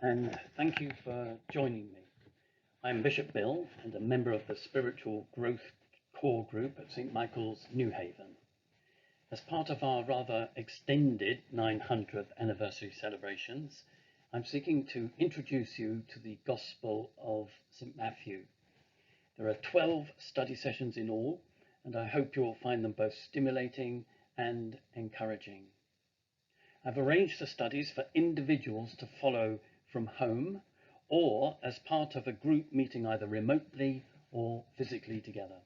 and thank you for joining me. I'm Bishop Bill and a member of the Spiritual Growth Core Group at St. Michael's, Newhaven. As part of our rather extended 900th anniversary celebrations, I'm seeking to introduce you to the Gospel of St. Matthew. There are 12 study sessions in all, and I hope you'll find them both stimulating and encouraging. I've arranged the studies for individuals to follow from home or as part of a group meeting either remotely or physically together.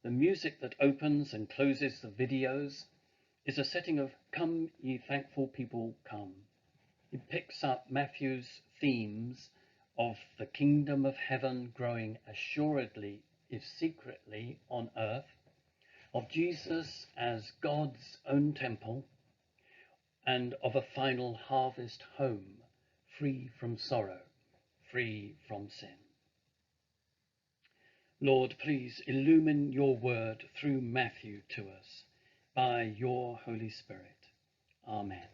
The music that opens and closes the videos is a setting of "Come ye thankful people, come." It picks up Matthew's themes of the kingdom of heaven growing assuredly, if secretly, on earth, of Jesus as God's own temple, and of a final harvest home, free from sorrow, free from sin. Lord, please illumine your word through Matthew to us by your Holy Spirit. Amen.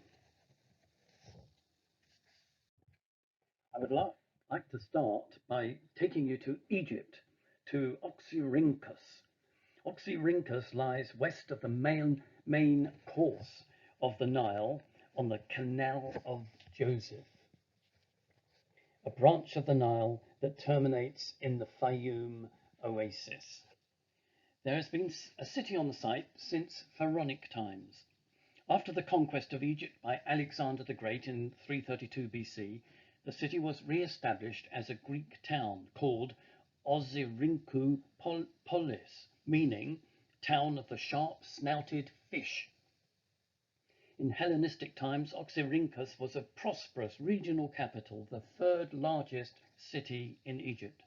I would like to start by taking you to Egypt, to Oxyrhynchus. Oxyrhynchus lies west of the main course of the Nile on the Canal of Joseph, a branch of the Nile that terminates in the Fayoum oasis. There has been a city on the site since Pharaonic times. After the conquest of Egypt by Alexander the Great in 332 BC, the city was re-established as a Greek town called Oxyrhynchou Polis, meaning town of the sharp-snouted fish. In Hellenistic times, Oxyrhynchus was a prosperous regional capital, the third largest city in Egypt.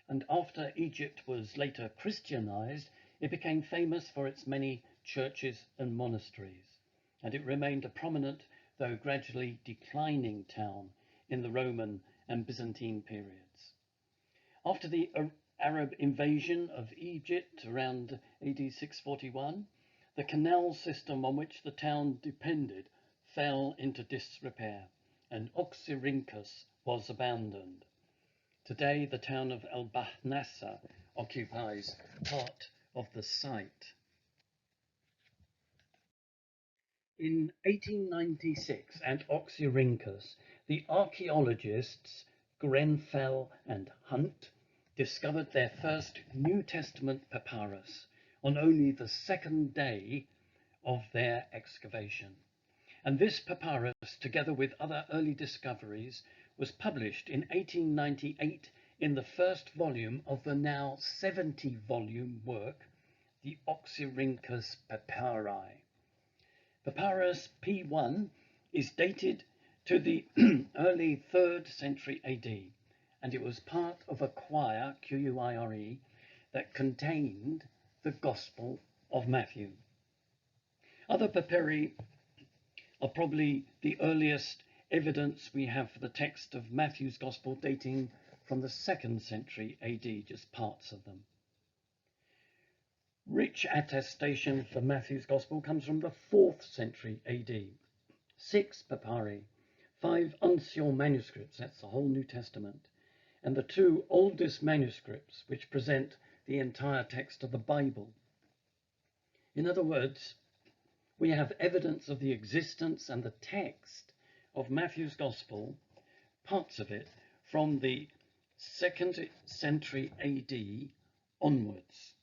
And after Egypt was later Christianized, it became famous for its many churches and monasteries, and it remained a prominent, though gradually declining town in the Roman and Byzantine periods. After the Arab invasion of Egypt around AD 641, the canal system on which the town depended fell into disrepair, and Oxyrhynchus was abandoned. Today, the town of El-Bahnasa occupies part of the site. In 1896, at Oxyrhynchus, the archaeologists Grenfell and Hunt discovered their first New Testament papyrus on only the second day of their excavation. And this papyrus, together with other early discoveries, was published in 1898 in the first volume of the now 70-volume work, the Oxyrhynchus Papyri. Papyrus P1 is dated to the early 3rd century AD, and it was part of a quire, Q-U-I-R-E, that contained the Gospel of Matthew. Other papyri are probably the earliest evidence we have for the text of Matthew's Gospel, dating from the 2nd century AD, just parts of them. Rich attestation for Matthew's Gospel comes from the 4th century AD. 6 papyri, 5 uncial manuscripts, that's the whole New Testament, and the 2 oldest manuscripts which present the entire text of the Bible. In other words, we have evidence of the existence and the text of Matthew's Gospel, parts of it, from the 2nd century AD onwards.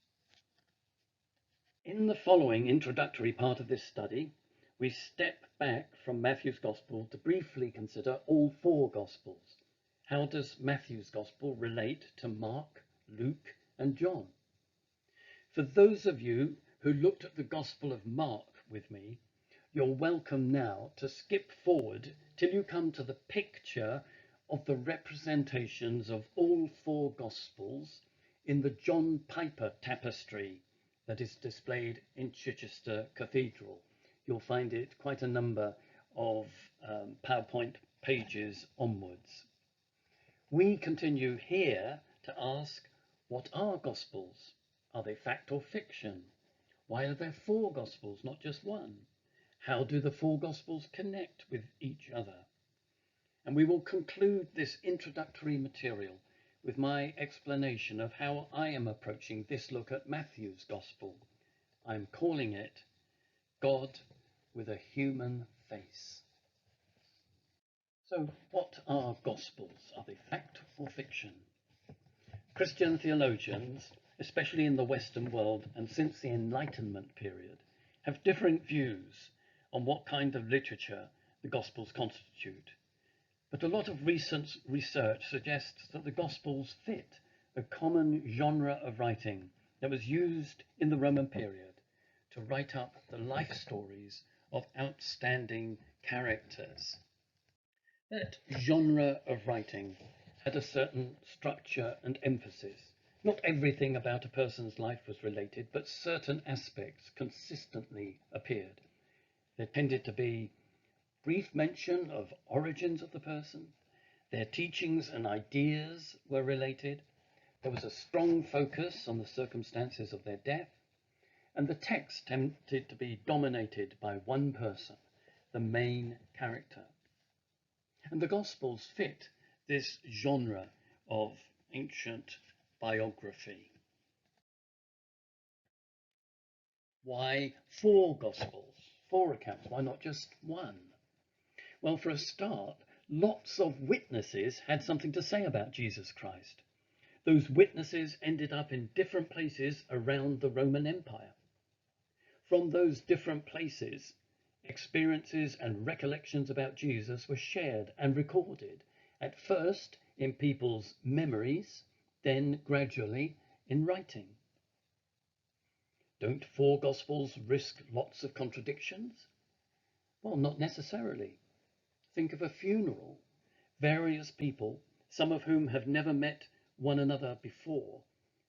In the following introductory part of this study, we step back from Matthew's Gospel to briefly consider all 4 Gospels. How does Matthew's Gospel relate to Mark, Luke, and John? For those of you who looked at the Gospel of Mark with me, you're welcome now to skip forward till you come to the picture of the representations of all 4 Gospels in the John Piper Tapestry that is displayed in Chichester Cathedral. You'll find it quite a number of PowerPoint pages onwards. We continue here to ask, what are Gospels? Are they fact or fiction? Why are there 4 Gospels, not just one? How do the 4 Gospels connect with each other? And we will conclude this introductory material with my explanation of how I am approaching this look at Matthew's Gospel. I'm calling it God with a Human Face. So, what are Gospels? Are they fact or fiction? Christian theologians, especially in the Western world and since the Enlightenment period, have different views on what kind of literature the Gospels constitute. But a lot of recent research suggests that the Gospels fit a common genre of writing that was used in the Roman period to write up the life stories of outstanding characters. That genre of writing had a certain structure and emphasis. Not everything about a person's life was related, but certain aspects consistently appeared. There tended to be brief mention of origins of the person. Their teachings and ideas were related. There was a strong focus on the circumstances of their death. And the text tended to be dominated by one person, the main character. And the Gospels fit this genre of ancient biography. Why 4 Gospels, 4 accounts? Why not just one? Well, for a start, lots of witnesses had something to say about Jesus Christ. Those witnesses ended up in different places around the Roman Empire. From those different places, experiences and recollections about Jesus were shared and recorded, at first in people's memories, then gradually in writing. Don't 4 Gospels risk lots of contradictions? Well, not necessarily. Think of a funeral. Various people, some of whom have never met one another before,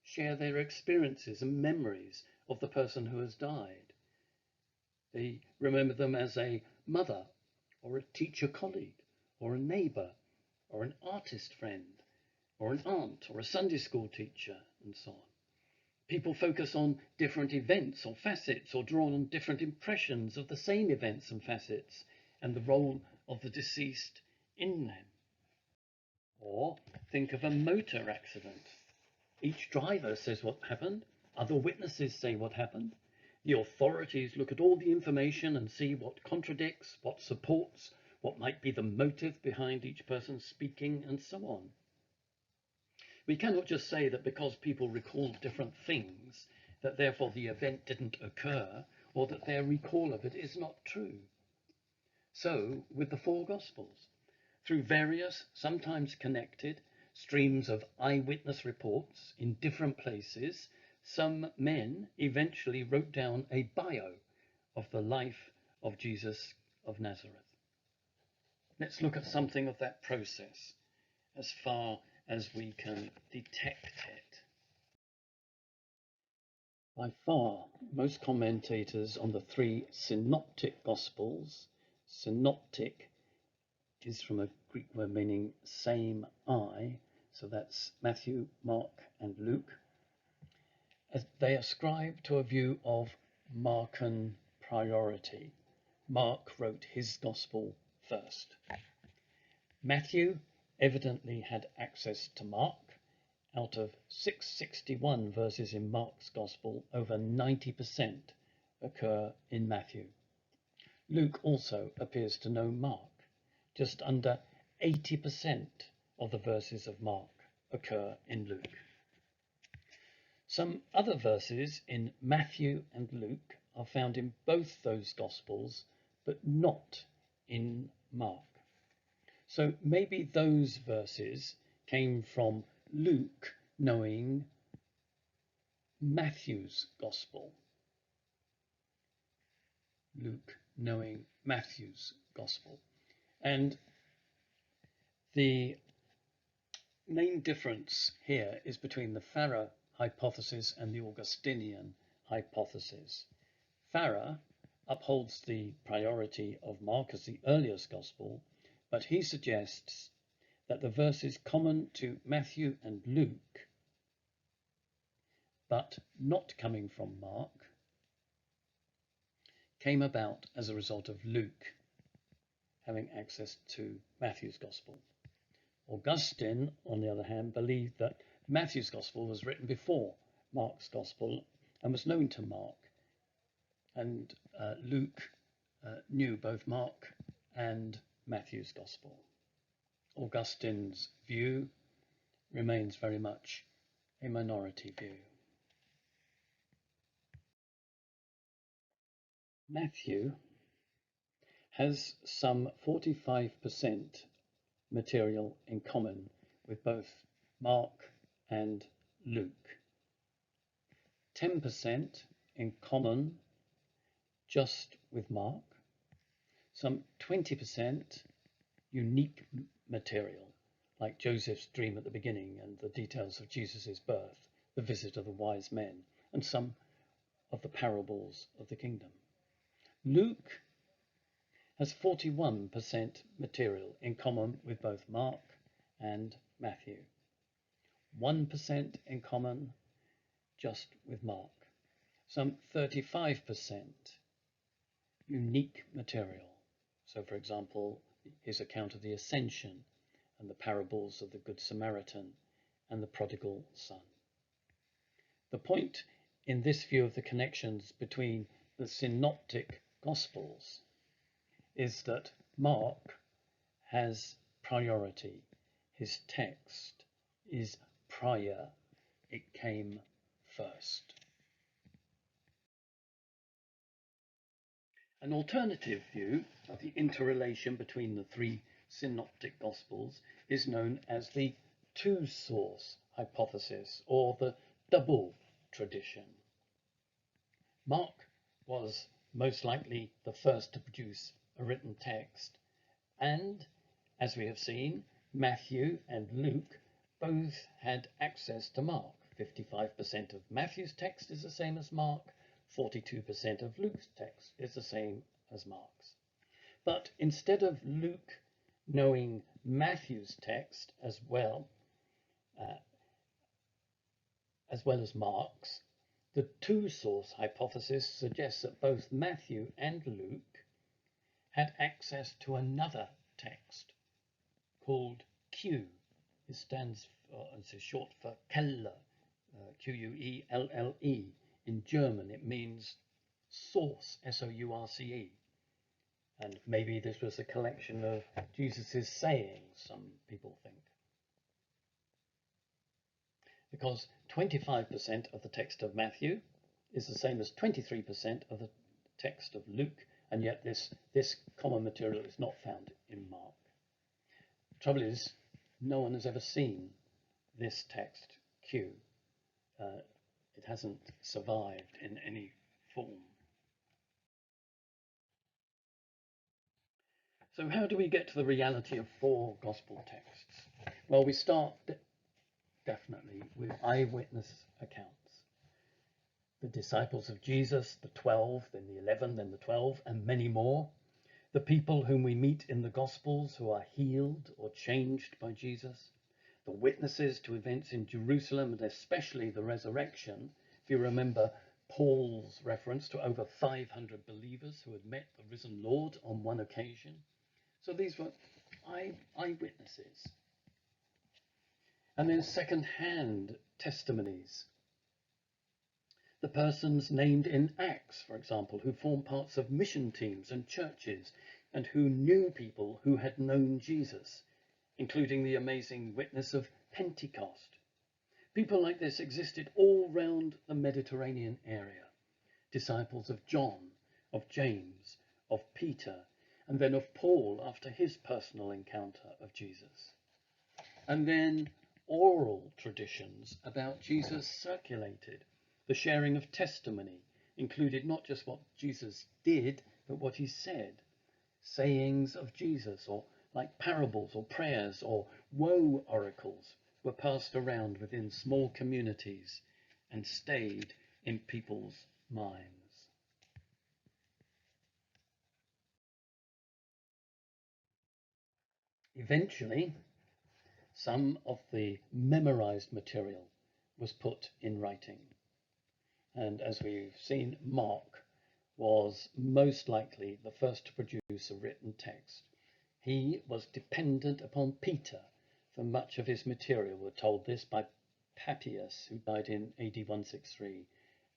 share their experiences and memories of the person who has died. They remember them as a mother, or a teacher colleague, or a neighbour, or an artist friend, or an aunt, or a Sunday school teacher, and so on. People focus on different events or facets, or draw on different impressions of the same events and facets, and the role of the deceased in them. Or think of a motor accident. Each driver says what happened, other witnesses say what happened. The authorities look at all the information and see what contradicts, what supports, what might be the motive behind each person speaking, and so on. We cannot just say that because people recall different things, that therefore the event didn't occur, or that their recall of it is not true. So with the 4 Gospels. Through various, sometimes connected, streams of eyewitness reports in different places, some men eventually wrote down a bio of the life of Jesus of Nazareth. Let's look at something of that process as far as we can detect it. By far, most commentators on the 3 synoptic Gospels, synoptic is from a Greek word meaning same eye, so that's Matthew, Mark, and Luke. As they ascribe to a view of Markan priority. Mark wrote his gospel first. Matthew evidently had access to Mark. Out of 661 verses in Mark's gospel, over 90% occur in Matthew. Luke also appears to know Mark. Just under 80% of the verses of Mark occur in Luke. Some other verses in Matthew and Luke are found in both those Gospels, but not in Mark. So maybe those verses came from Luke knowing Matthew's Gospel. Luke knowing Matthew's Gospel. And the main difference here is between the Farrer hypothesis and the Augustinian hypothesis. Farrer upholds the priority of Mark as the earliest gospel, but he suggests that the verses common to Matthew and Luke, but not coming from Mark, came about as a result of Luke having access to Matthew's Gospel. Augustine, on the other hand, believed that Matthew's Gospel was written before Mark's Gospel and was known to Mark. And Luke knew both Mark and Matthew's Gospel. Augustine's view remains very much a minority view. Matthew has some 45% material in common with both Mark and Luke. 10% in common just with Mark. Some 20% unique material, like Joseph's dream at the beginning and the details of Jesus' birth, the visit of the wise men, and some of the parables of the kingdom. Luke has 41% material in common with both Mark and Matthew. 1% in common just with Mark. Some 35% unique material. So, for example, his account of the Ascension and the parables of the Good Samaritan and the prodigal son. The point in this view of the connections between the synoptic Gospels is that Mark has priority. His text is prior. It came first. An alternative view of the interrelation between the three synoptic Gospels is known as the two-source hypothesis, or the double tradition. Mark was most likely the first to produce a written text, and, as we have seen, Matthew and Luke both had access to Mark. 55% of Matthew's text is the same as Mark, 42% of Luke's text is the same as Mark's. But instead of Luke knowing Matthew's text as well as Mark's, the two-source hypothesis suggests that both Matthew and Luke had access to another text called Q. It stands for, it's short for Quelle, Quelle. In German, it means source, S-O-U-R-C-E. And maybe this was a collection of Jesus' sayings, some people think. Because 25% of the text of Matthew is the same as 23% of the text of Luke, and yet this common material is not found in Mark. The trouble is, no one has ever seen this text, Q. It hasn't survived in any form. So how do we get to the reality of four gospel texts? Well, we start definitely with eyewitness accounts. The disciples of Jesus, the 12, then the 11, then the 12, and many more. The people whom we meet in the Gospels who are healed or changed by Jesus. The witnesses to events in Jerusalem, and especially the resurrection. If you remember Paul's reference to over 500 believers who had met the risen Lord on one occasion. So these were eyewitnesses. And then second-hand testimonies. The persons named in Acts, for example, who formed parts of mission teams and churches and who knew people who had known Jesus, including the amazing witness of Pentecost. People like this existed all round the Mediterranean area. Disciples of John, of James, of Peter, and then of Paul after his personal encounter of Jesus. And then oral traditions about Jesus circulated. The sharing of testimony included not just what Jesus did, but what he said. Sayings of Jesus, or like parables or prayers or woe oracles, were passed around within small communities and stayed in people's minds. Eventually, some of the memorized material was put in writing. And as we've seen, Mark was most likely the first to produce a written text. He was dependent upon Peter for much of his material. We're told this by Papias, who died in AD 163,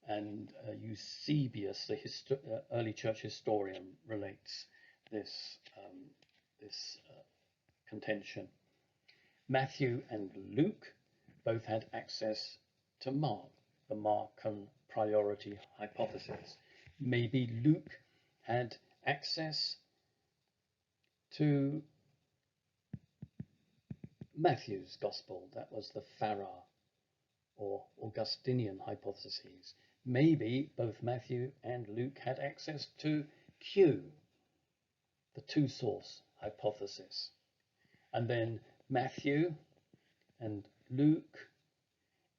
and Eusebius, the early church historian, relates this, this contention. Matthew and Luke both had access to Mark, the Markan priority hypothesis. Maybe Luke had access to Matthew's gospel, that was the Farah or Augustinian hypotheses. Maybe both Matthew and Luke had access to Q, the two-source hypothesis. And then Matthew and Luke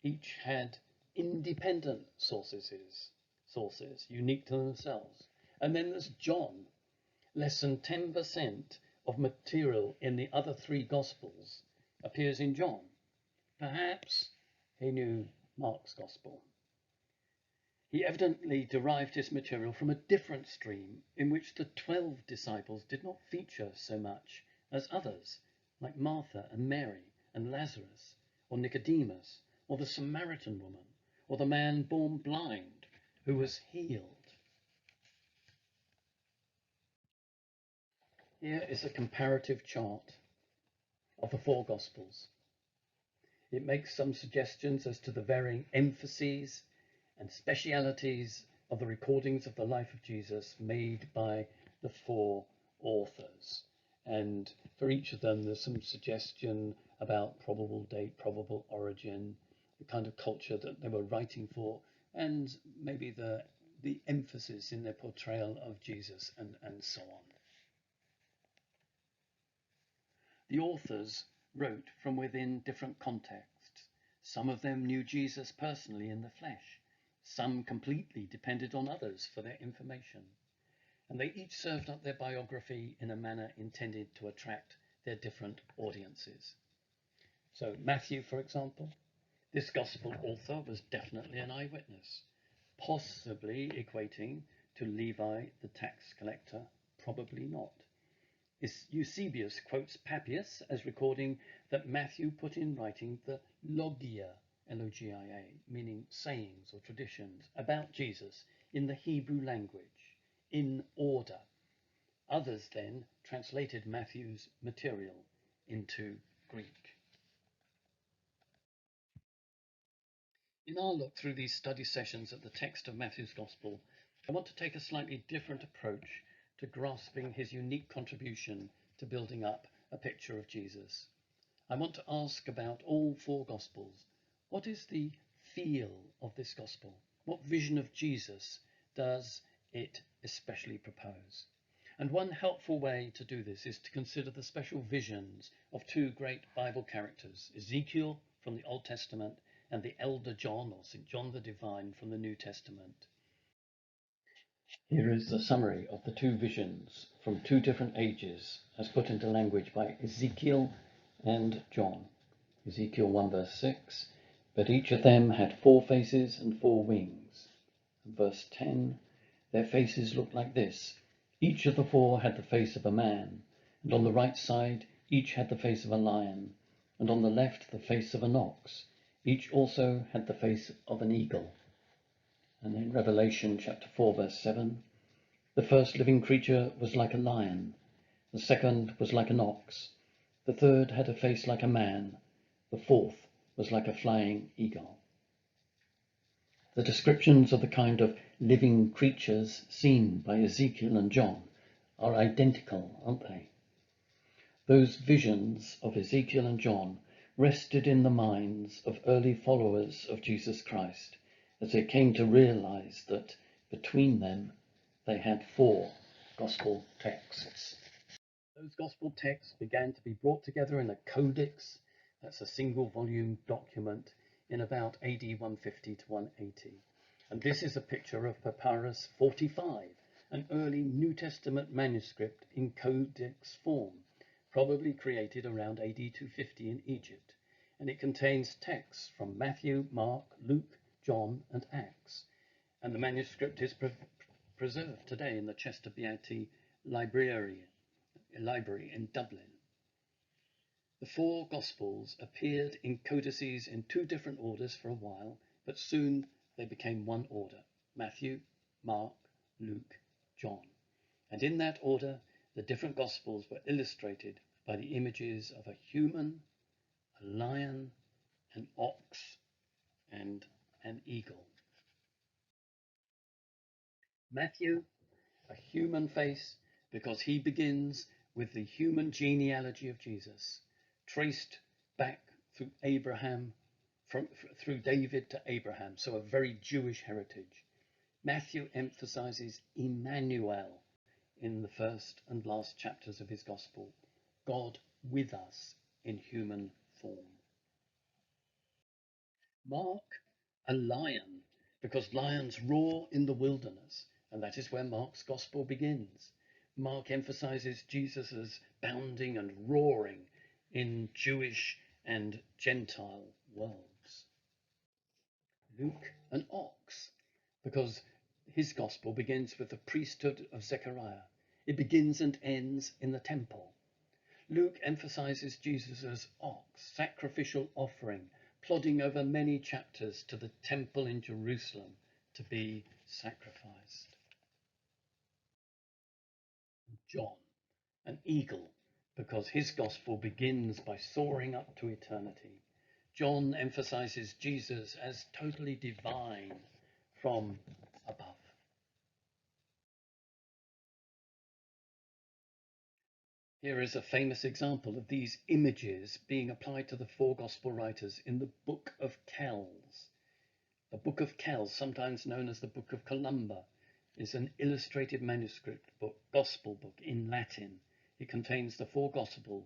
each had independent sources, unique to themselves. And then there's John. Less than 10% of material in the other three Gospels appears in John. Perhaps he knew Mark's Gospel. He evidently derived his material from a different stream in which the 12 disciples did not feature so much as others, like Martha and Mary and Lazarus, or Nicodemus, or the Samaritan woman, or the man born blind who was healed. Here is a comparative chart of the four Gospels. It makes some suggestions as to the varying emphases and specialities of the recordings of the life of Jesus made by the four authors. And for each of them, there's some suggestion about probable date, probable origin, the kind of culture that they were writing for, and maybe the emphasis in their portrayal of Jesus, and so on. The authors wrote from within different contexts. Some of them knew Jesus personally in the flesh. Some completely depended on others for their information. And they each served up their biography in a manner intended to attract their different audiences. So Matthew, for example, this gospel author was definitely an eyewitness, possibly equating to Levi the tax collector, probably not. Eusebius quotes Papias as recording that Matthew put in writing the logia, L-O-G-I-A, meaning sayings or traditions about Jesus in the Hebrew language, in order. Others then translated Matthew's material into Greek. In our look through these study sessions at the text of Matthew's Gospel, I want to take a slightly different approach to grasping his unique contribution to building up a picture of Jesus. I want to ask about all four Gospels. What is the feel of this Gospel? What vision of Jesus does it especially propose? And one helpful way to do this is to consider the special visions of two great Bible characters, Ezekiel from the Old Testament and the elder John, or St. John the Divine, from the New Testament. Here is the summary of the two visions from two different ages as put into language by Ezekiel and John. Ezekiel 1 verse 6, but each of them had 4 faces and 4 wings. And verse 10, their faces looked like this. Each of the 4 had the face of a man, and on the right side each had the face of a lion, and on the left the face of an ox. Each also had the face of an eagle. And in Revelation chapter 4 verse 7, the first living creature was like a lion, the second was like an ox, the third had a face like a man, the fourth was like a flying eagle. The descriptions of the kind of living creatures seen by Ezekiel and John are identical, aren't they? Those visions of Ezekiel and John rested in the minds of early followers of Jesus Christ as they came to realize that between them they had 4 gospel texts. Those gospel texts began to be brought together in a codex, that's a single volume document, in about AD 150 to 180. And this is a picture of Papyrus 45, an early New Testament manuscript in codex form, probably created around AD 250 in Egypt. And it contains texts from Matthew, Mark, Luke, John, and Acts. And the manuscript is preserved today in the Chester Beatty Library library in Dublin. The four Gospels appeared in codices in two different orders for a while, but soon they became one order: Matthew, Mark, Luke, John. And in that order, the different Gospels were illustrated by the images of a human, a lion, an ox, and an eagle. Matthew, a human face, because he begins with the human genealogy of Jesus, traced back through Abraham, through David to Abraham, so a very Jewish heritage. Matthew emphasizes Emmanuel in the first and last chapters of his gospel, God with us in human form. Mark, a lion, because lions roar in the wilderness, and that is where Mark's gospel begins. Mark emphasizes Jesus as bounding and roaring in Jewish and Gentile worlds. Luke, an ox, because his gospel begins with the priesthood of Zechariah. It begins and ends in the temple. Luke emphasizes Jesus as ox, sacrificial offering, plodding over many chapters to the temple in Jerusalem to be sacrificed. John, an eagle, because his gospel begins by soaring up to eternity. John emphasizes Jesus as totally divine from above. Here is a famous example of these images being applied to the four gospel writers in the Book of Kells. The Book of Kells, sometimes known as the Book of Columba, is an illustrated manuscript book, gospel book in Latin. It contains the four gospels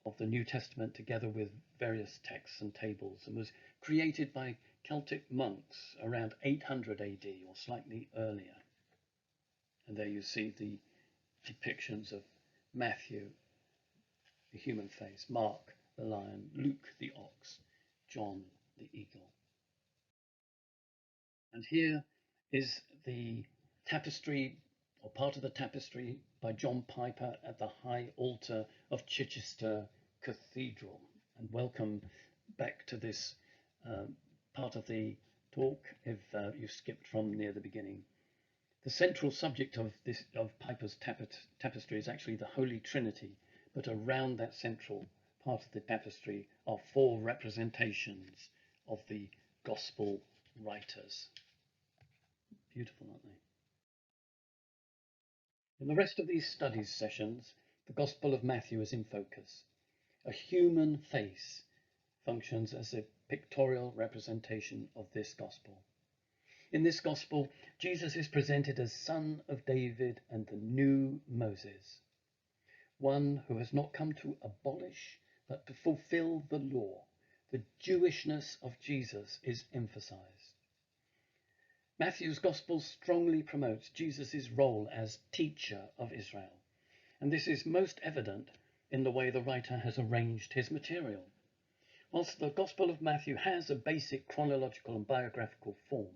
of the New Testament together with various texts and tables, and was created by Celtic monks around 800 AD or slightly earlier. And there you see the depictions of Matthew, the human face, Mark, the lion, Luke, the ox, John, the eagle. And here is the tapestry, or part of the tapestry, by John Piper at the high altar of Chichester Cathedral. And welcome back to this part of the talk if you skipped from near the beginning. The central subject of Piper's tapestry is actually the Holy Trinity, but around that central part of the tapestry are four representations of the gospel writers. Beautiful, aren't they? In the rest of these studies sessions, the Gospel of Matthew is in focus. A human face functions as a pictorial representation of this gospel. In this gospel, Jesus is presented as Son of David and the new Moses, one who has not come to abolish, but to fulfill the law. The Jewishness of Jesus is emphasized. Matthew's gospel strongly promotes Jesus' role as teacher of Israel, and this is most evident in the way the writer has arranged his material. Whilst the Gospel of Matthew has a basic chronological and biographical form,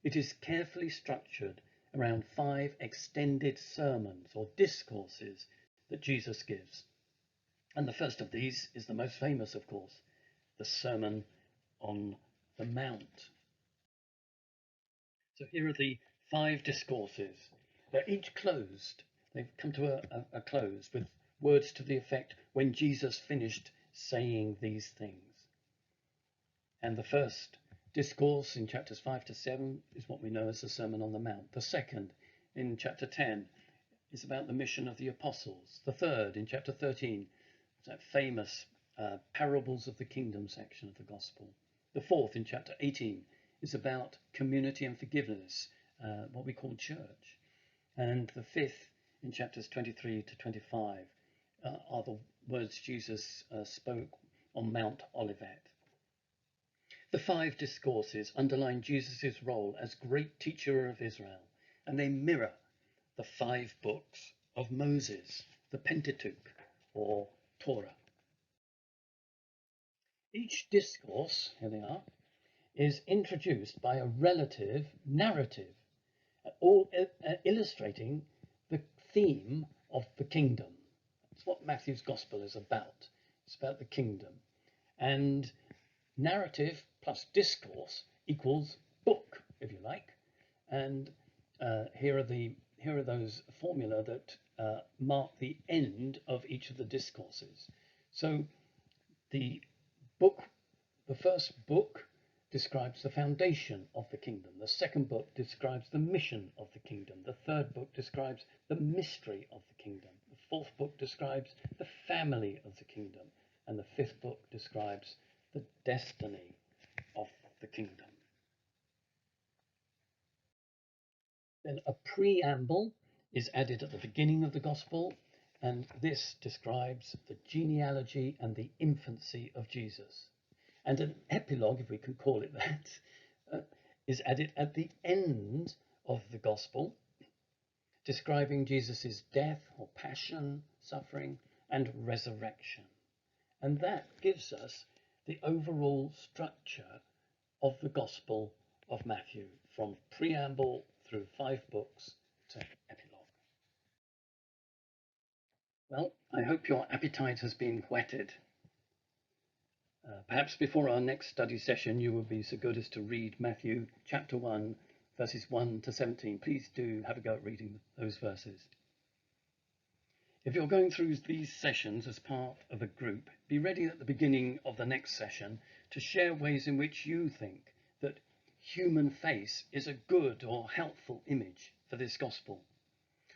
it is carefully structured around 5 extended sermons or discourses that Jesus gives. And the first of these is the most famous, of course, the Sermon on the Mount. So here are the 5 discourses. They're each closed. They've come to a close with words to the effect, when Jesus finished saying these things. And the first discourse in chapters 5 to 7 is what we know as the Sermon on the Mount. The second, in chapter 10, is about the mission of the apostles. The third, in chapter 13, is that famous parables of the kingdom section of the gospel. The fourth, in chapter 18, is about community and forgiveness, what we call church. And the fifth, in chapters 23 to 25, are the words Jesus spoke on Mount Olivet. The 5 discourses underline Jesus' role as great teacher of Israel, and they mirror the 5 books of Moses, the Pentateuch, or Torah. Each discourse, here they are, is introduced by a relative narrative, all illustrating the theme of the kingdom. That's what Matthew's Gospel is about. It's about the kingdom. And narrative plus discourse equals book, if you like. And here are those formula that mark the end of each of the discourses. So the first book describes the foundation of the kingdom. The second book describes the mission of the kingdom. The third book describes the mystery of the kingdom. The fourth book describes the family of the kingdom. And the fifth book describes the destiny of the kingdom. Then a preamble is added at the beginning of the gospel, and this describes the genealogy and the infancy of Jesus. And an epilogue, if we can call it that, is added at the end of the gospel, describing Jesus' death or passion, suffering, and resurrection. And that gives us the overall structure of the Gospel of Matthew, from preamble through 5 books to epilogue. Well, I hope your appetite has been whetted. Perhaps before our next study session, you will be so good as to read Matthew chapter 1, verses 1 to 17. Please do have a go at reading those verses. If you're going through these sessions as part of a group, be ready at the beginning of the next session to share ways in which you think that human face is a good or helpful image for this gospel.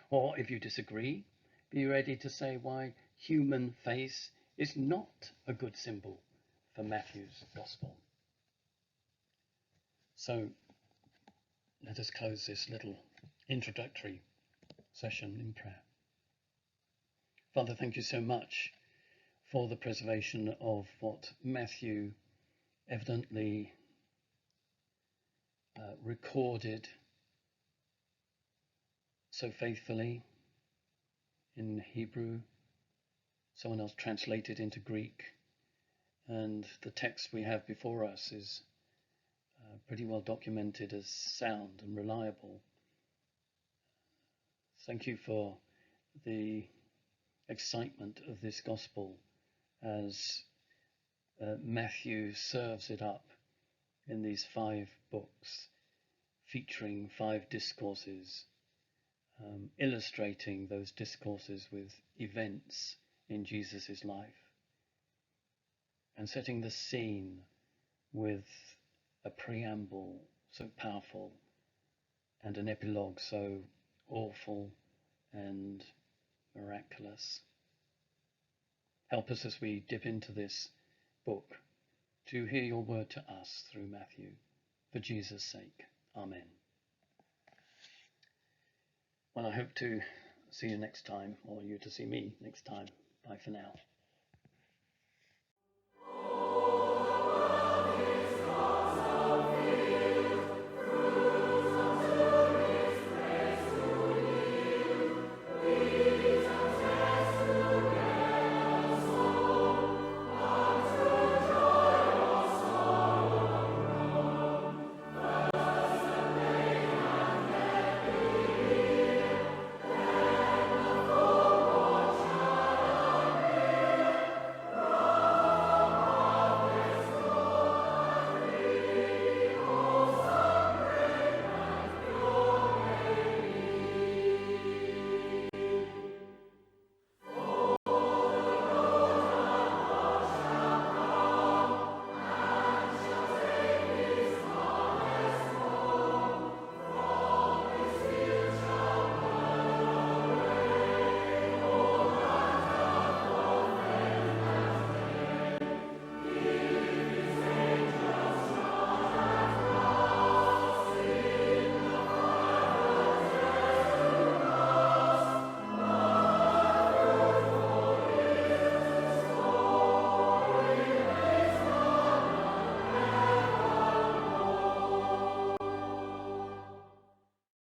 Or if you disagree, be ready to say why human face is not a good symbol for Matthew's gospel. So let us close this little introductory session in prayer. Father, thank you so much for the preservation of what Matthew evidently recorded so faithfully in Hebrew. Someone else translated into Greek, and the text we have before us is pretty well documented as sound and reliable. Thank you for the excitement of this gospel as Matthew serves it up in these 5 books, featuring 5 discourses, illustrating those discourses with events in Jesus' life, and setting the scene with a preamble so powerful and an epilogue so awful and miraculous. Help us as we dip into this book to hear your word to us through Matthew, for Jesus' sake. Amen. Well, I hope to see you next time, or you to see me next time. Bye for now.